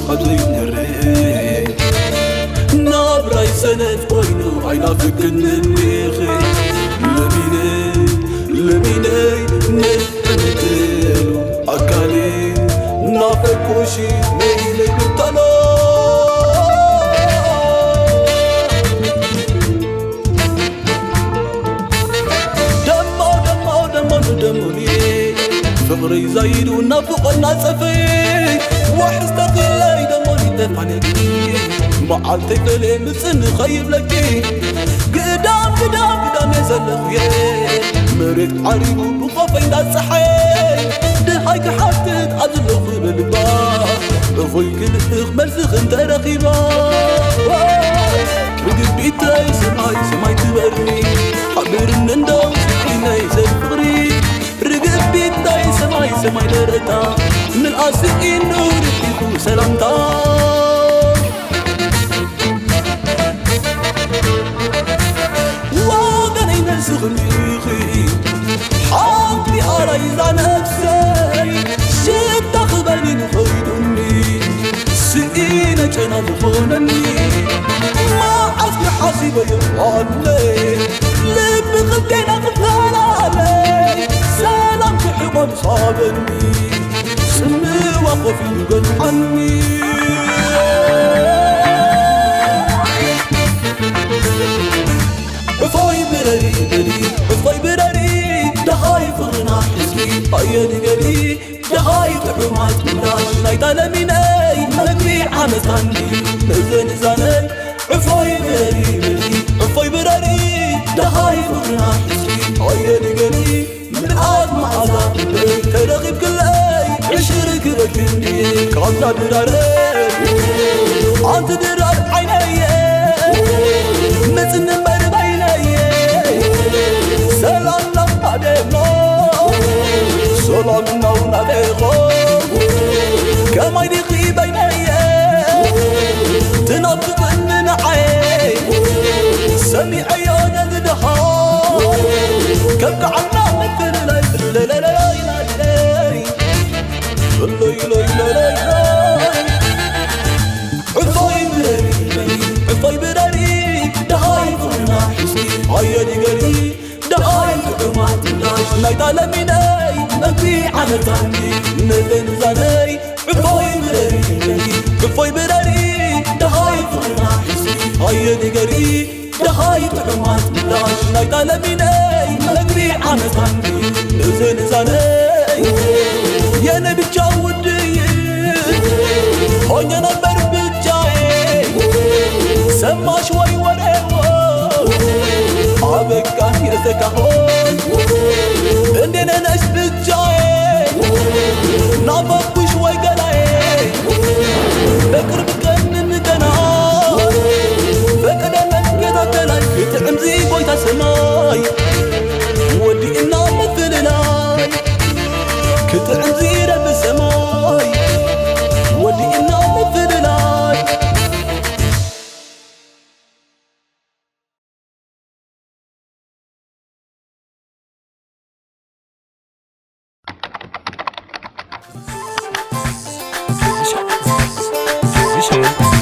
خبزي نري نابراي سنة وينو عينا فكنني خي لميني نتنتلو أكالي نافكوشي ميلي بطلو دموني فقري زايد ونافقنا صفي وحستقلي دموني تفانيكي معالتي فلي مسن خيب لكي قدام يزلخي مريت عريب بخوفين دا صحي دهايك حاتت عدلو بالبا أخوي كل مرسخ انت رخيبا بقبيتاي سماي تبرني حبير النندو سيكيناي زفغري رقبيتاي سماي درتا من القاسقين نورتيكو سلامتا واغني نسغني خي حاطي أرايز نفسي شد أخبرني نخيدني سئينة جنا ظفونني ما أصلي حاسبة يوالي لب خدينا غفالي سلام في حبان صابني سمي وقفي يقل عني عفاي براري دهاي فرنا حسكي هيا نقري دهاي تحومات ملاش نايتا لميني مبي عمتاني نزن زاني عفاي براري دهاي فرنا حسكي هيا نقري من عاد معظم ترغب كل اي عشرك ركني كعطا دراري عاد درار عيني مثل سلامنا ونبيخو كما يدقي بيني تنطق من عين سميعي انا ندها كبك عنا مثل عفاي براري دهاي فرنا حسكي هيا نقري دهاي تحومات ملاش نايتا لميني نبي عمتاني نذن زاني عفاي براري دهاي فرنا حسكي هيا نقري دهاي تحومات ملاش نايتا لميني نبي عمتاني نذن زاني يا نبي جاودي هوني نبر بجاي سما شوي وريو عبكا يسكهون عندنا ناس بتجاي نابق شوي قلاي بكر بكن ندنا فكنا نكدا كلاي كتعمزي بويتا سماي ودي إنا مثل لاي كتعمزي رب السماي ودي إنا مثل لاي Michel.